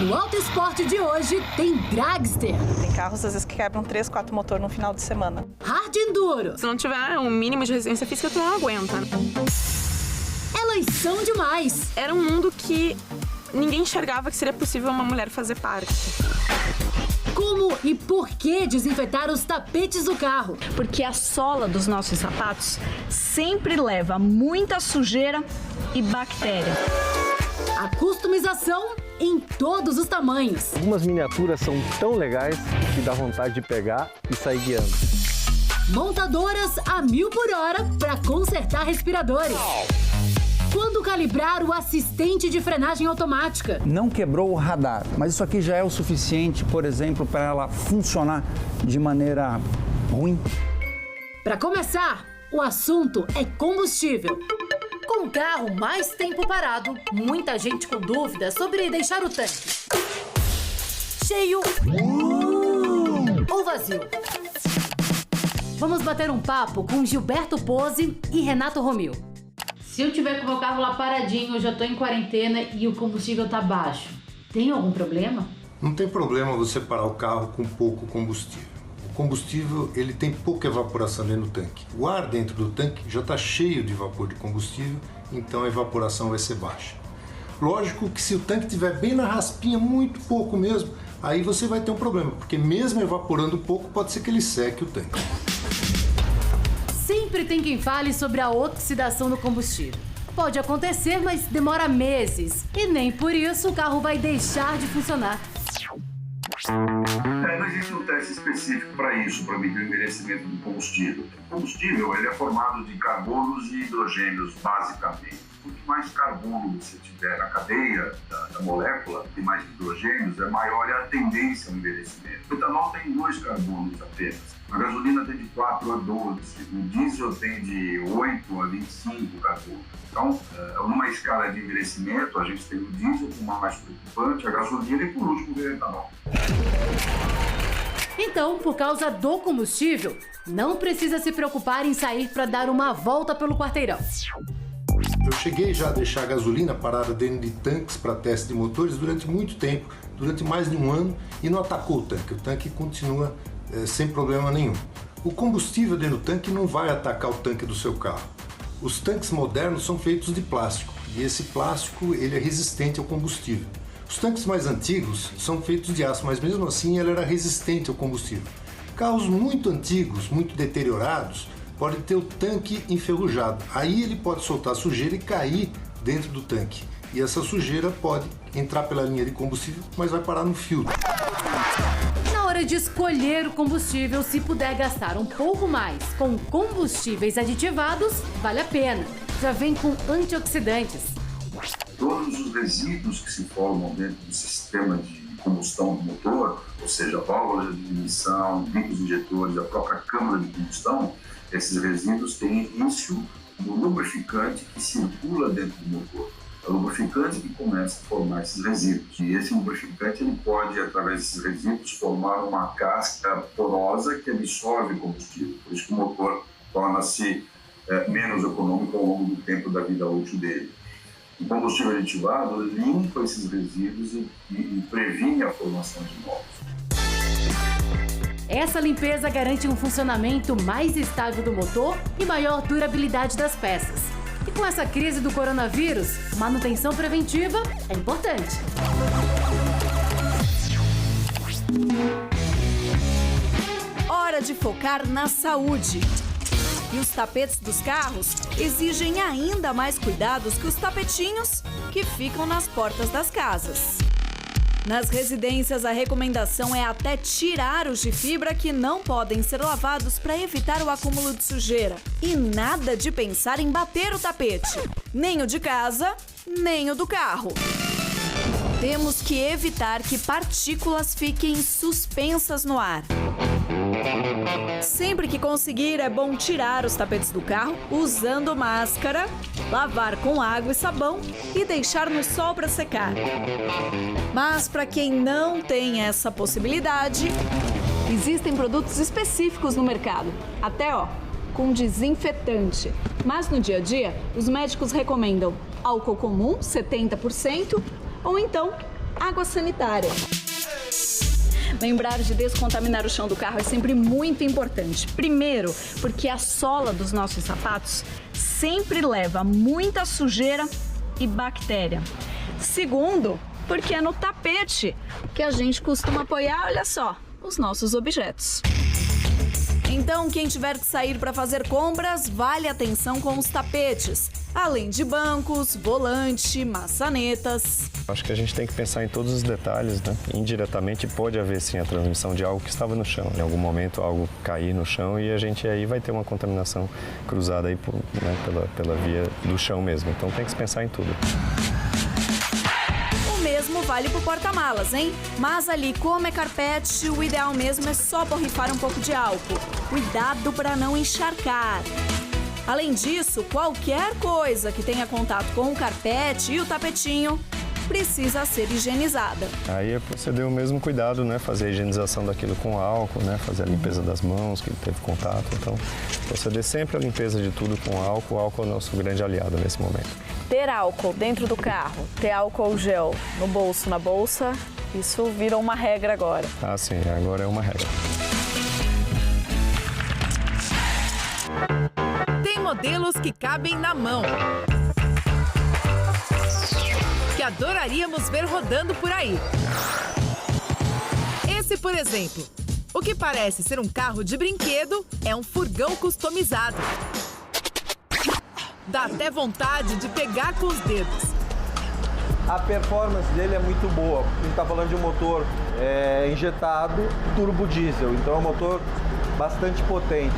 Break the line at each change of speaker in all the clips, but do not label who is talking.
No Auto Esporte de hoje tem dragster.
Tem carros, às vezes, que quebram 3, 4 motores no final de semana.
Hard enduro.
Se não tiver um mínimo de resistência física, tu não aguenta.
Elas são demais.
Era um mundo que ninguém enxergava que seria possível uma mulher fazer parte.
Como e por que desinfetar os tapetes do carro?
Porque a sola dos nossos sapatos sempre leva muita sujeira e bactéria.
A customização em todos os tamanhos.
Algumas miniaturas são tão legais que dá vontade de pegar e sair guiando.
Montadoras a 1000 por hora para consertar respiradores. Quando calibrar o assistente de frenagem automática?
Não quebrou o radar, mas isso aqui já é o suficiente, por exemplo, para ela funcionar de maneira ruim.
Para começar, o assunto é combustível. Com o carro mais tempo parado, muita gente com dúvidas sobre deixar o tanque cheio ou vazio. Vamos bater um papo com Gilberto Pose e Renato Romeu. Se eu tiver com o meu carro lá paradinho, eu já tô em quarentena e o combustível tá baixo, tem algum problema?
Não tem problema você parar o carro com pouco combustível. O combustível, ele tem pouca evaporação dentro do tanque. O ar dentro do tanque já está cheio de vapor de combustível, então a evaporação vai ser baixa. Lógico que se o tanque estiver bem na raspinha, muito pouco mesmo, aí você vai ter um problema, porque mesmo evaporando um pouco, pode ser que ele seque o tanque.
Sempre tem quem fale sobre a oxidação do combustível. Pode acontecer, mas demora meses. E nem por isso o carro vai deixar de funcionar.
Não existe um teste específico para isso, para medir o envelhecimento do combustível. O combustível ele é formado de carbonos e hidrogênios, basicamente. Quanto mais carbono você tiver na cadeia da molécula e mais hidrogênios, maior é a tendência ao envelhecimento. O etanol tem 2 carbonos apenas. A gasolina tem de 4 a 12, o diesel tem de 8 a 25 carbonos. Então, numa escala de envelhecimento, a gente tem o diesel como a mais preocupante, a gasolina e, por último, o etanol.
Então, por causa do combustível, não precisa se preocupar em sair para dar uma volta pelo quarteirão.
Eu cheguei já a deixar a gasolina parada dentro de tanques para teste de motores durante muito tempo, durante mais de um ano, e não atacou o tanque. O tanque continua sem problema nenhum. O combustível dentro do tanque não vai atacar o tanque do seu carro. Os tanques modernos são feitos de plástico, e esse plástico ele é resistente ao combustível. Os tanques mais antigos são feitos de aço, mas mesmo assim ele era resistente ao combustível. Carros muito antigos, muito deteriorados, podem ter o tanque enferrujado. Aí ele pode soltar sujeira e cair dentro do tanque. E essa sujeira pode entrar pela linha de combustível, mas vai parar no filtro.
Na hora de escolher o combustível, se puder gastar um pouco mais com combustíveis aditivados, vale a pena. Já vem com antioxidantes.
Todos os resíduos que se formam dentro do sistema de combustão do motor, ou seja, válvulas de ignição, bicos injetores, a própria câmara de combustão, esses resíduos têm início no lubrificante que circula dentro do motor. É o lubrificante que começa a formar esses resíduos. E esse lubrificante ele pode, através desses resíduos, formar uma casca porosa que absorve o combustível. Por isso que o motor torna-se menos econômico ao longo do tempo da vida útil dele. O combustível aditivado limpa esses resíduos e previne a formação de novos.
Essa limpeza garante um funcionamento mais estável do motor e maior durabilidade das peças. E com essa crise do coronavírus, manutenção preventiva é importante.
Hora de focar na saúde. E os tapetes dos carros exigem ainda mais cuidados que os tapetinhos que ficam nas portas das casas. Nas residências, a recomendação é até tirar os de fibra que não podem ser lavados para evitar o acúmulo de sujeira. E nada de pensar em bater o tapete, nem o de casa, nem o do carro. Temos que evitar que partículas fiquem suspensas no ar. Sempre que conseguir, é bom tirar os tapetes do carro usando máscara, lavar com água e sabão e deixar no sol para secar. Mas para quem não tem essa possibilidade, existem produtos específicos no mercado, até com desinfetante. Mas no dia a dia, os médicos recomendam álcool comum, 70%, ou então
água sanitária. Lembrar de descontaminar o chão do carro é sempre muito importante. Primeiro, porque a sola dos nossos sapatos sempre leva muita sujeira e bactéria. Segundo, porque é no tapete que a gente costuma apoiar, olha só, os nossos objetos.
Então, quem tiver que sair para fazer compras, vale atenção com os tapetes, além de bancos, volante, maçanetas.
Acho que a gente tem que pensar em todos os detalhes, né? Indiretamente pode haver sim a transmissão de algo que estava no chão. Em algum momento algo cair no chão e a gente aí vai ter uma contaminação cruzada aí pela via do chão mesmo. Então tem que se pensar em tudo.
O mesmo vale pro porta-malas, hein? Mas ali, como é carpete, o ideal mesmo é só borrifar um pouco de álcool. Cuidado para não encharcar. Além disso, qualquer coisa que tenha contato com o carpete e o tapetinho precisa ser higienizada.
Aí é proceder o mesmo cuidado, né? Fazer a higienização daquilo com álcool, né? Fazer a limpeza das mãos que teve contato. Então, proceder sempre a limpeza de tudo com álcool. O álcool é o nosso grande aliado nesse momento.
Ter álcool dentro do carro, ter álcool gel no bolso, na bolsa, isso virou uma regra agora.
Ah, sim, agora é uma regra.
Tem modelos que cabem na mão, que adoraríamos ver rodando por aí. Esse, por exemplo, o que parece ser um carro de brinquedo é um furgão customizado. Dá até vontade de pegar com os dedos.
A performance dele é muito boa. A gente está falando de um motor injetado turbo diesel, então é um motor bastante potente.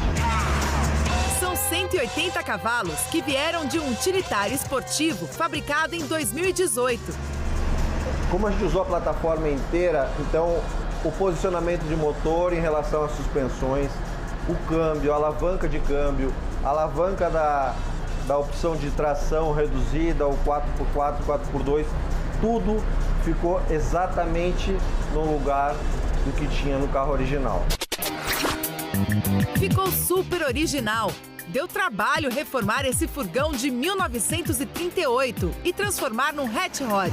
São 180 cavalos que vieram de um utilitário esportivo fabricado em 2018.
Como a gente usou a plataforma inteira, então o posicionamento de motor em relação às suspensões, o câmbio, a alavanca de câmbio, a alavanca da opção de tração reduzida, o 4x4, 4x2, tudo ficou exatamente no lugar do que tinha no carro original.
Ficou super original. Deu trabalho reformar esse furgão de 1938 e transformar num hatch rod.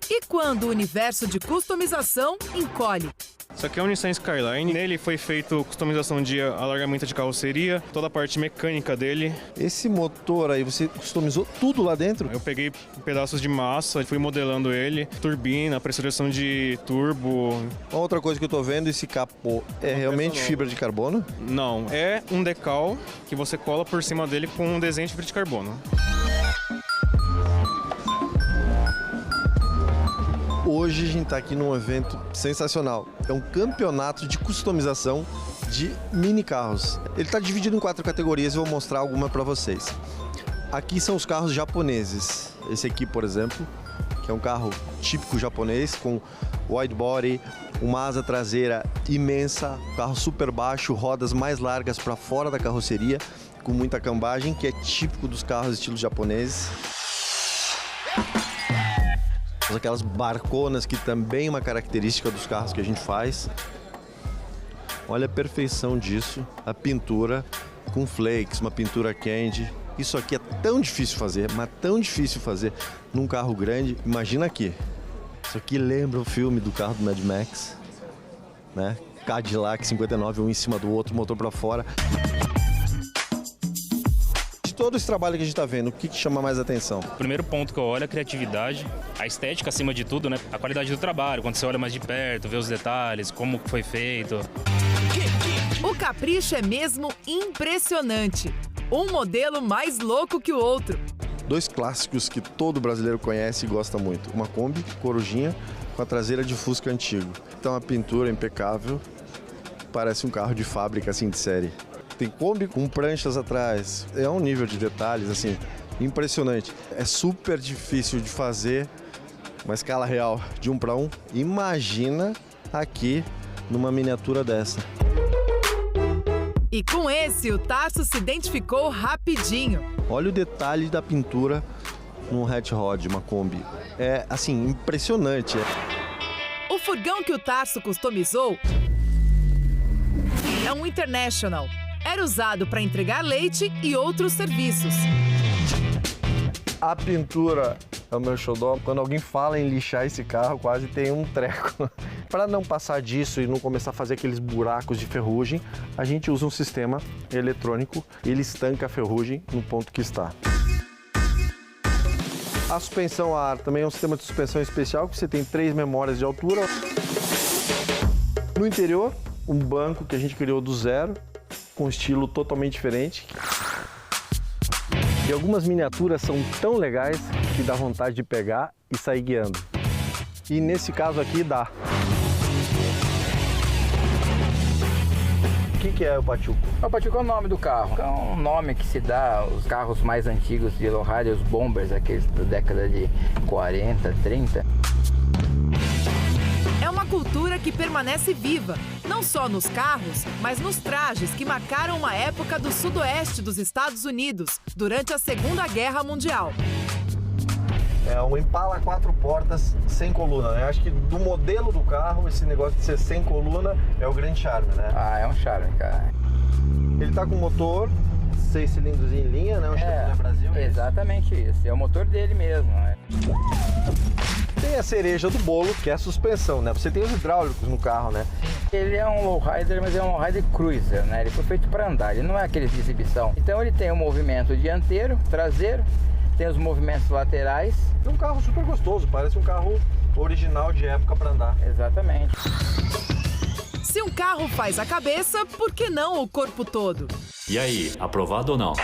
E quando o universo de customização encolhe?
Isso aqui é um Nissan Skyline. Nele foi feito customização de alargamento de carroceria, toda a parte mecânica dele.
Esse motor aí, você customizou tudo lá dentro?
Eu peguei pedaços de massa, fui modelando ele, turbina, pressurização de turbo.
Uma outra coisa que eu tô vendo, esse capô é realmente fibra de carbono?
Não, é um decal que você cola por cima dele com um desenho de fibra de carbono.
Hoje a gente está aqui num evento sensacional. É um campeonato de customização de mini carros. Ele está dividido em 4 categorias e eu vou mostrar alguma para vocês. Aqui são os carros japoneses. Esse aqui, por exemplo, que é um carro típico japonês com wide body, uma asa traseira imensa, carro super baixo, rodas mais largas para fora da carroceria, com muita cambagem, que é típico dos carros estilo japoneses. Aquelas barconas, que também é uma característica dos carros que a gente faz. Olha a perfeição disso, a pintura com flakes, uma pintura candy. Isso aqui é tão difícil fazer, mas tão difícil fazer num carro grande. Imagina aqui. Isso aqui lembra o filme do carro do Mad Max, né? Cadillac 59, um em cima do outro, motor para fora. Todo esse trabalho que a gente está vendo, o que chama mais atenção?
O primeiro ponto que eu olho é a criatividade, a estética acima de tudo, né? A qualidade do trabalho, quando você olha mais de perto, vê os detalhes, como foi feito.
O capricho é mesmo impressionante. Um modelo mais louco que o outro.
2 clássicos que todo brasileiro conhece e gosta muito. Uma Kombi Corujinha com a traseira de Fusca antigo. Então a pintura é impecável, parece um carro de fábrica, assim, de série. Tem Kombi com pranchas atrás. É um nível de detalhes, assim, impressionante. É super difícil de fazer uma escala real de 1 para 1. Imagina aqui numa miniatura dessa.
E com esse, o Tarso se identificou rapidinho.
Olha o detalhe da pintura num hatch rod, uma Kombi. É, assim, impressionante.
O furgão que o Tarso customizou é um International. Era usado para entregar leite e outros serviços.
A pintura é o meu xodó. Quando alguém fala em lixar esse carro, quase tem um treco. Para não passar disso e não começar a fazer aqueles buracos de ferrugem, a gente usa um sistema eletrônico, ele estanca a ferrugem no ponto que está. A suspensão a ar também é um sistema de suspensão especial, que você tem 3 memórias de altura. No interior, um banco que a gente criou do zero, com um estilo totalmente diferente. E algumas miniaturas são tão legais que dá vontade de pegar e sair guiando. E nesse caso aqui dá. O que é o Pachuco?
O Pachuco é o nome do carro. É um nome que se dá aos carros mais antigos de lowrider, os bombers, aqueles da década de 40, 30.
É uma cultura que permanece viva, não só nos carros, mas nos trajes que marcaram uma época do sudoeste dos Estados Unidos, durante a Segunda Guerra Mundial.
É um Impala 4 portas sem coluna, né? Acho que do modelo do carro, esse negócio de ser sem coluna é o grande charme, né?
Ah, é um charme, cara.
Ele tá com motor, 6 cilindros em linha, né? Um Chevrolet Brasil.
Exatamente isso. É o motor dele mesmo, né?
Tem a cereja do bolo, que é a suspensão, né? Você tem os hidráulicos no carro, né?
Ele é um lowrider, mas é um lowrider cruiser, né? Ele foi feito para andar, ele não é aquele de exibição. Então ele tem o movimento dianteiro, traseiro, tem os movimentos laterais.
É um carro super gostoso, parece um carro original de época para andar.
Exatamente.
Se um carro faz a cabeça, por que não o corpo todo?
E aí, aprovado ou não?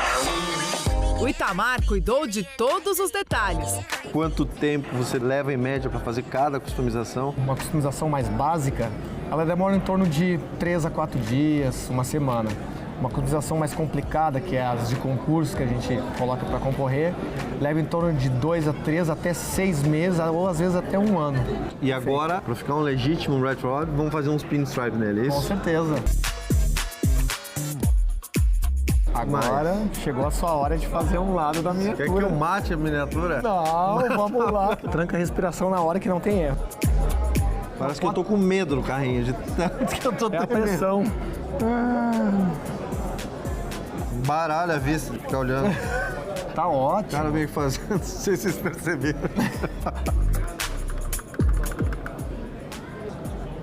O Itamar cuidou de todos os detalhes.
Quanto tempo você leva em média para fazer cada customização?
Uma customização mais básica, ela demora em torno de 3 a 4 dias, uma semana. Uma customização mais complicada, que é as de concurso que a gente coloca para concorrer, leva em torno de 2 a 3 até 6 meses, ou às vezes até 1 ano.
E agora, para ficar um legítimo retro rod, vamos fazer uns pinstripe nele, é isso?
Com certeza. Agora chegou a sua hora de fazer um lado da miniatura.
Quer que eu mate a miniatura?
Não, vamos lá. Tranca a respiração na hora que não tem erro.
Parece que eu tô com medo do carrinho, de tanto que eu tô
tremendo. É a pressão.
Baralha a vista, ficar olhando.
Tá ótimo.
O cara meio que fazendo, não sei se vocês perceberam.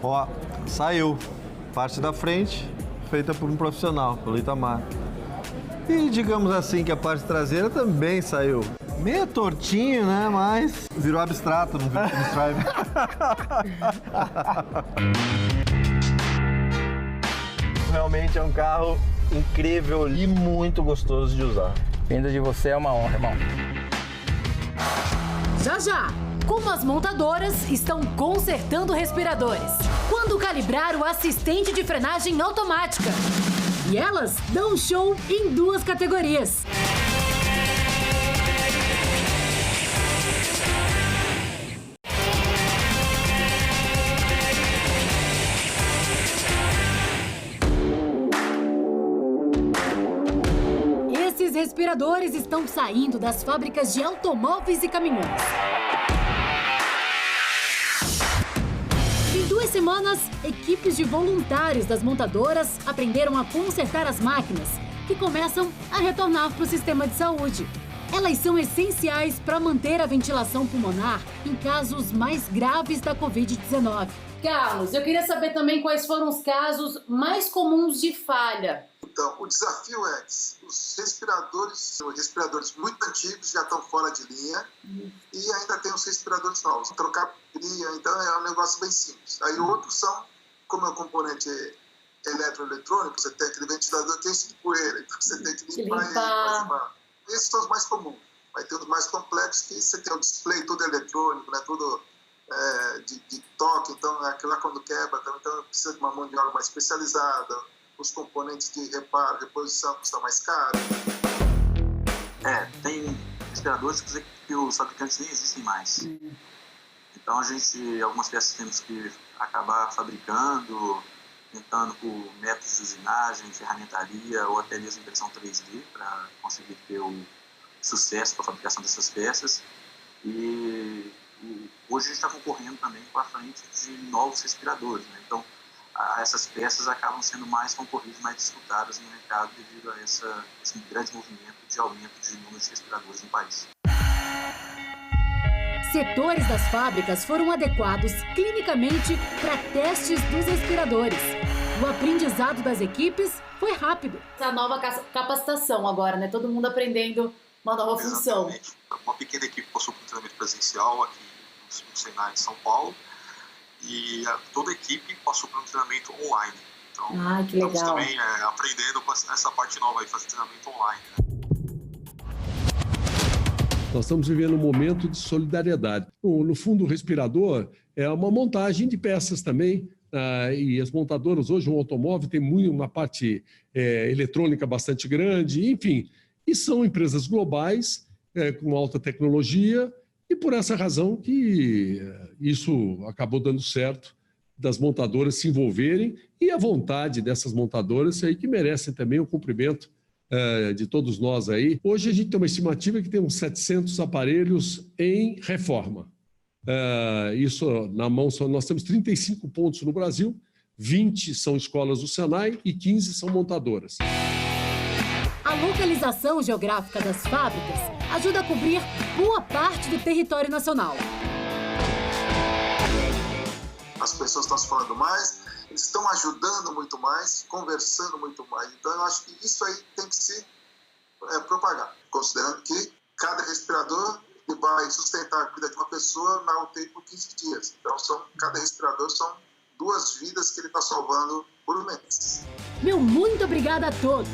Ó, saiu. Parte da frente, feita por um profissional, pelo Itamar. E digamos assim que a parte traseira também saiu. Meio tortinho, né? Mas virou abstrato, não virou pinstripe. Realmente é um carro incrível e muito gostoso de usar.
Vindo de você é uma honra, irmão.
Já já! Como as montadoras estão consertando respiradores. Quando calibrar o assistente de frenagem automática. E elas dão show em 2 categorias. Esses respiradores estão saindo das fábricas de automóveis e caminhões. Em 2 semanas, equipes de voluntários das montadoras aprenderam a consertar as máquinas, que começam a retornar para o sistema de saúde. Elas são essenciais para manter a ventilação pulmonar em casos mais graves da Covid-19. Carlos, eu queria saber também quais foram os casos mais comuns de falha.
Então, o desafio é que os respiradores muito antigos já estão fora de linha e ainda tem os respiradores novos. Trocar bateria, então é um negócio bem simples. Aí outros são, como é o componente eletroeletrônico, você tem aquele ventilador que enche de poeira, então você tem que limpar ele. Esses são os mais comuns. Vai ter os mais complexos, que você tem o display todo eletrônico, né, tudo de toque, então aquilo lá quando quebra, então precisa de uma mão de obra mais especializada. Os componentes de reparo, reposição custam mais caro.
Tem respiradores que os fabricantes nem existem mais. Então algumas peças temos que acabar fabricando, tentando por métodos de usinagem, ferramentaria ou até mesmo impressão 3D para conseguir ter o sucesso para a fabricação dessas peças. E hoje a gente está concorrendo também com a frente de novos respiradores, né? Então, essas peças acabam sendo mais concorridas, mais disputadas no mercado devido a esse grande movimento de aumento de número de respiradores no país.
Setores das fábricas foram adequados clinicamente para testes dos respiradores. O aprendizado das equipes foi rápido. Essa nova capacitação agora, né? Todo mundo aprendendo uma nova função.
Uma pequena equipe passou por um treinamento presencial aqui no Senai de São Paulo e toda a equipe passou por um treinamento online. Então,
que legal.
Estamos também aprendendo essa parte nova aí, fazer treinamento online.
Nós estamos vivendo um momento de solidariedade. No fundo, o respirador é uma montagem de peças também, e as montadoras, hoje, um automóvel tem uma parte eletrônica bastante grande, enfim, e são empresas globais, com alta tecnologia, e por essa razão que isso acabou dando certo, das montadoras se envolverem, e a vontade dessas montadoras aí que merecem também o cumprimento de todos nós aí. Hoje a gente tem uma estimativa que tem uns 700 aparelhos em reforma. Isso na mão, nós temos 35 pontos no Brasil, 20 são escolas do Senai e 15 são montadoras.
A localização geográfica das fábricas ajuda a cobrir boa parte do território nacional.
As pessoas estão se falando mais, eles estão ajudando muito mais, conversando muito mais. Então, eu acho que isso aí tem que se propagar, considerando que cada respirador vai sustentar a vida de uma pessoa na UTI por 15 dias. Então, cada respirador são 2 vidas que ele está salvando por mês.
Meu muito obrigada a todos!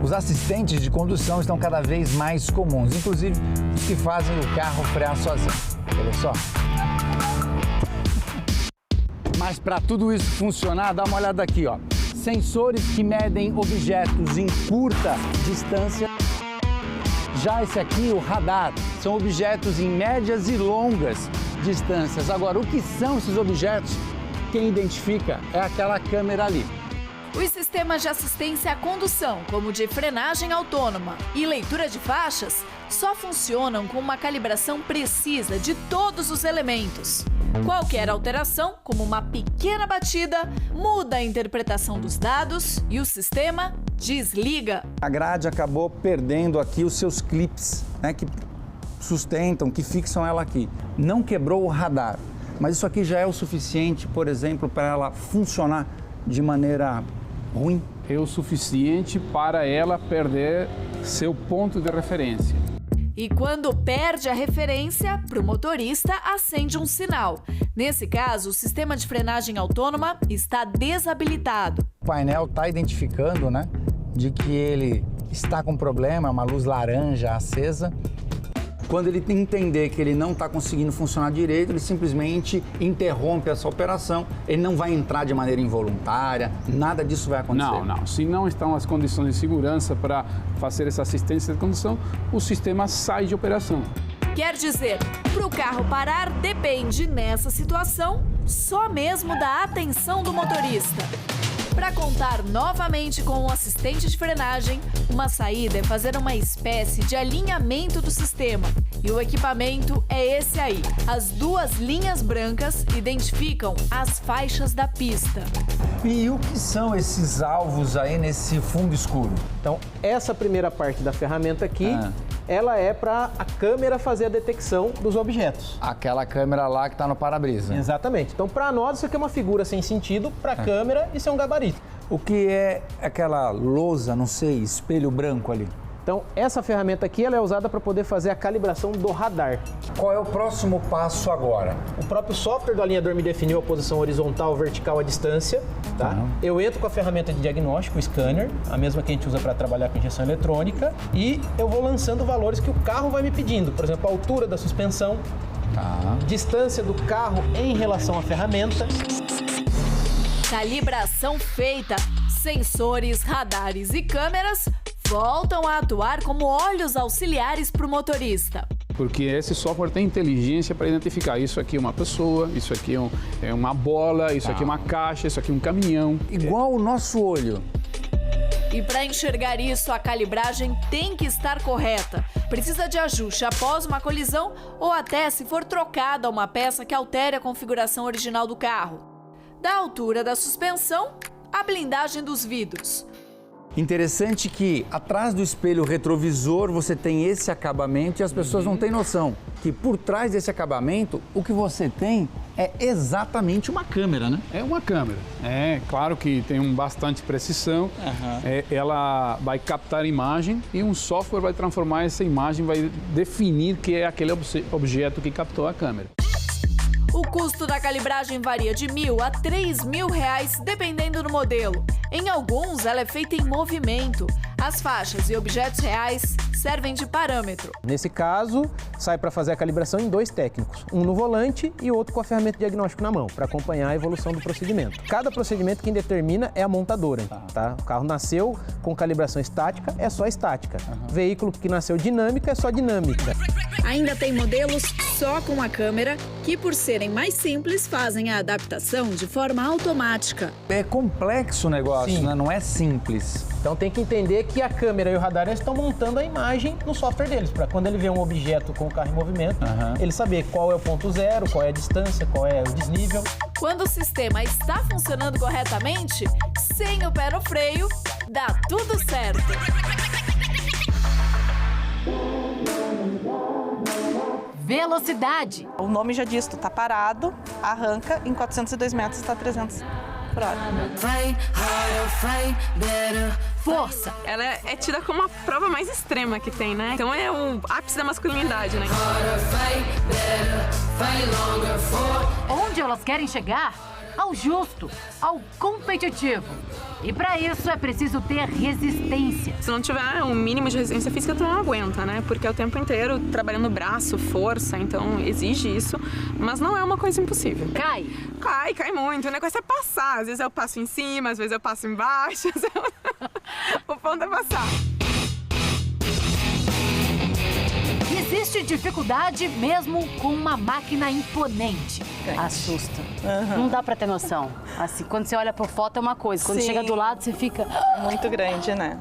Os assistentes de condução estão cada vez mais comuns, inclusive os que fazem o carro frear sozinho. Olha só. Mas para tudo isso funcionar, dá uma olhada aqui, ó. Sensores que medem objetos em curta distância. Já esse aqui, o radar, são objetos em médias e longas distâncias. Agora, o que são esses objetos? Quem identifica é aquela câmera ali.
Os sistemas de assistência à condução, como de frenagem autônoma e leitura de faixas, só funcionam com uma calibração precisa de todos os elementos. Qualquer alteração, como uma pequena batida, muda a interpretação dos dados e o sistema desliga.
A grade acabou perdendo aqui os seus clips, né, que sustentam, que fixam ela aqui. Não quebrou o radar, mas isso aqui já é o suficiente, por exemplo, para ela funcionar de maneira ruim?
É o suficiente para ela perder seu ponto de referência.
E quando perde a referência, para o motorista acende um sinal. Nesse caso, o sistema de frenagem autônoma está desabilitado.
O painel está identificando, né, de que ele está com problema, uma luz laranja acesa. Quando ele entender que ele não está conseguindo funcionar direito, ele simplesmente interrompe essa operação. Ele não vai entrar de maneira involuntária, nada disso vai acontecer.
Não. Se não estão as condições de segurança para fazer essa assistência de condução, o sistema sai de operação.
Quer dizer, para o carro parar depende, nessa situação, só mesmo da atenção do motorista. Para contar novamente com o assistente de frenagem, uma saída é fazer uma espécie de alinhamento do sistema. E o equipamento é esse aí. As 2 linhas brancas identificam as faixas da pista.
E o que são esses alvos aí nesse fundo escuro?
Então, essa primeira parte da ferramenta aqui, ela é para a câmera fazer a detecção dos objetos.
Aquela câmera lá que está no para-brisa.
Exatamente. Então, para nós, isso aqui é uma figura sem sentido, para a câmera, isso é um gabarito.
O que é aquela lousa, não sei, espelho branco ali?
Então, essa ferramenta aqui ela é usada para poder fazer a calibração do radar.
Qual é o próximo passo agora?
O próprio software do alinhador me definiu a posição horizontal, vertical, a distância. Tá? Eu entro com a ferramenta de diagnóstico, o scanner, a mesma que a gente usa para trabalhar com injeção eletrônica, e eu vou lançando valores que o carro vai me pedindo. Por exemplo, a altura da suspensão, distância do carro em relação à ferramenta.
Calibração feita. Sensores, radares e câmeras voltam a atuar como olhos auxiliares para o motorista.
Porque esse software tem inteligência para identificar isso aqui é uma pessoa, isso aqui é uma bola, isso aqui é uma caixa, isso aqui é um caminhão.
Igual o nosso olho.
E para enxergar isso, a calibragem tem que estar correta. Precisa de ajuste após uma colisão ou até se for trocada uma peça que altere a configuração original do carro. Da altura da suspensão, a blindagem dos vidros.
Interessante que atrás do espelho retrovisor você tem esse acabamento e as pessoas não têm noção que por trás desse acabamento o que você tem é exatamente uma câmera, né?
É uma câmera. É claro que tem bastante precisão. Ela vai captar a imagem e um software vai transformar essa imagem, vai definir que é aquele objeto que captou a câmera.
O custo da calibragem varia de R$1.000 a R$3.000, dependendo do modelo. Em alguns, ela é feita em movimento. As faixas e objetos reais servem de parâmetro.
Nesse caso, sai para fazer a calibração em 2 técnicos, um no volante e outro com a ferramenta de diagnóstico na mão, para acompanhar a evolução do procedimento. Cada procedimento quem determina é a montadora, tá? O carro nasceu com calibração estática, é só estática. Veículo que nasceu dinâmica, é só dinâmica.
Ainda tem modelos só com a câmera, que por serem mais simples, fazem a adaptação de forma automática.
É complexo o negócio, né? Não é simples.
Então tem que entender que a câmera e o radar estão montando a imagem no software deles, para quando ele vê um objeto com o carro em movimento, ele saber qual é o ponto zero, qual é a distância, qual é o desnível.
Quando o sistema está funcionando corretamente, sem o pé no freio, dá tudo certo.
Velocidade.
O nome já diz, tu tá parado, arranca, em 402 metros tá 300 por hora.
Força.
Ela é tida como a prova mais extrema que tem, né? Então é o ápice da masculinidade, né?
Onde elas querem chegar? Ao justo, ao competitivo. E para isso é preciso ter resistência.
Se não tiver um mínimo de resistência física, tu não aguenta, né? Porque é o tempo inteiro trabalhando braço, força, então exige isso. Mas não é uma coisa impossível. Cai muito. O negócio é passar. Às vezes eu passo em cima, às vezes eu passo embaixo. O ponto é passar.
Existe dificuldade mesmo com uma máquina imponente.
Assusta. Não dá pra ter noção. Assim, quando você olha por foto é uma coisa, quando chega do lado você fica...
Muito grande, né?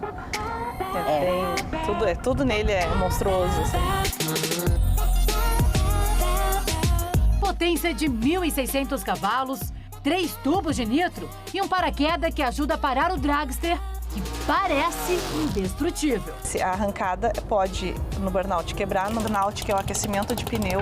Tudo nele é monstruoso. Assim.
Potência de 1.600 cavalos, 3 tubos de nitro e um paraquedas que ajuda a parar o dragster, que parece indestrutível.
A arrancada pode, no burnout, quebrar. No burnout, que é o aquecimento de pneu.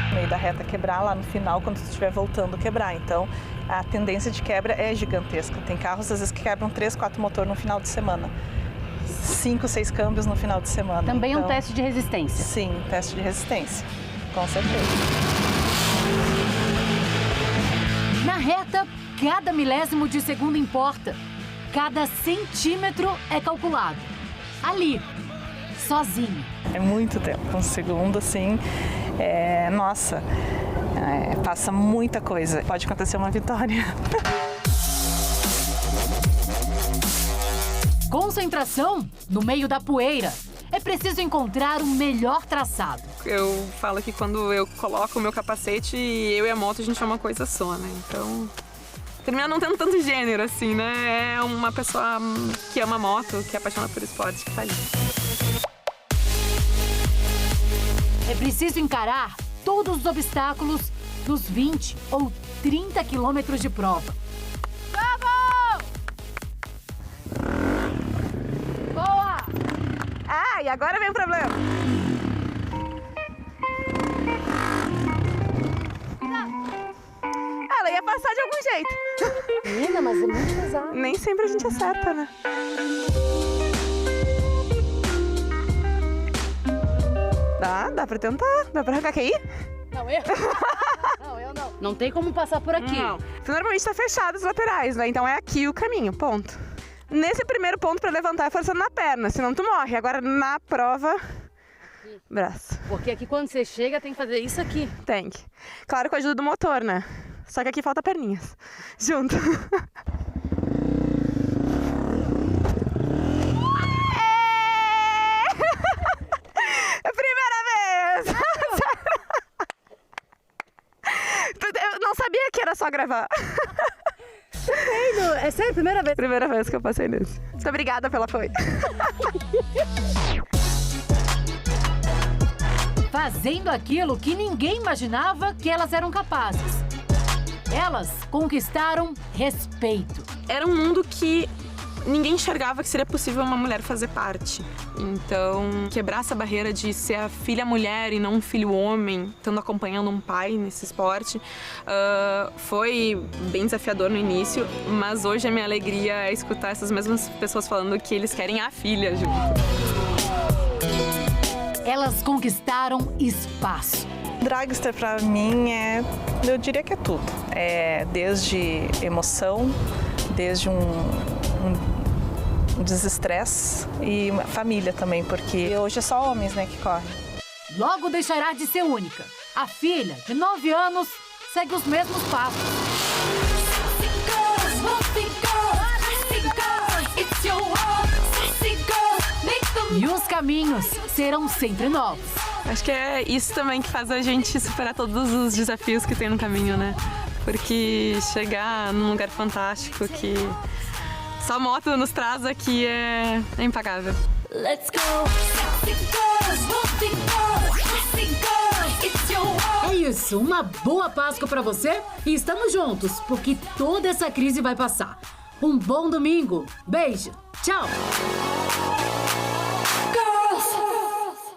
No meio da reta quebrar, lá no final, quando tu estiver voltando, quebrar. Então, a tendência de quebra é gigantesca. Tem carros, às vezes, que quebram 3, 4 motores no final de semana. 5, 6 câmbios no final de semana.
Também então, um teste de resistência.
Sim, teste de resistência. Com certeza.
Na reta, cada milésimo de segundo importa. Cada centímetro é calculado. Ali, sozinho.
É muito tempo. Um segundo, assim, passa muita coisa. Pode acontecer uma vitória.
Concentração no meio da poeira. É preciso encontrar o melhor traçado.
Eu falo que quando eu coloco o meu capacete, eu e a moto, a gente é uma coisa só, né? Então, termina não tendo tanto gênero, assim, né? É uma pessoa que ama moto, que é apaixonada por esporte, que tá ali.
É preciso encarar todos os obstáculos dos 20 ou 30 quilômetros de prova.
Vamos! Boa! Ah, e agora vem o problema. Ela ia passar de algum jeito.
Menina, mas é muito pesado.
Nem sempre a gente acerta, né? Dá pra tentar. Dá pra arrancar. Quer ir?
Não, eu? Não, eu não. Não tem como passar por aqui.
Não. Normalmente tá fechado os laterais, né? Então é aqui o caminho, ponto. Nesse primeiro ponto pra levantar é forçando na perna, senão tu morre. Agora na prova, braço.
Porque aqui quando você chega tem que fazer isso aqui.
Tem que. Claro, com a ajuda do motor, né? Só que aqui falta perninhas. Junto. Eu não sabia que era só gravar.
É sério? Primeira vez?
Primeira vez que eu passei nisso. Muito obrigada pelo apoio.
Fazendo aquilo que ninguém imaginava que elas eram capazes. Elas conquistaram respeito.
Era um mundo que ninguém enxergava que seria possível uma mulher fazer parte. Então, quebrar essa barreira de ser a filha mulher e não um filho homem, estando acompanhando um pai nesse esporte, foi bem desafiador no início, mas hoje a minha alegria é escutar essas mesmas pessoas falando que eles querem a filha junto.
Elas conquistaram espaço.
Dragster pra mim eu diria que é tudo. Desde emoção, desde um desestresse e uma família também, porque hoje é só homens, né, que correm.
Logo deixará de ser única. A filha, de 9 anos, segue os mesmos passos. E os caminhos serão sempre novos.
Acho que é isso também que faz a gente superar todos os desafios que tem no caminho, né? Porque chegar num lugar fantástico que só moto nos traz aqui é impagável.
Let's go. É isso, uma boa Páscoa pra você e estamos juntos, porque toda essa crise vai passar. Um bom domingo. Beijo. Tchau.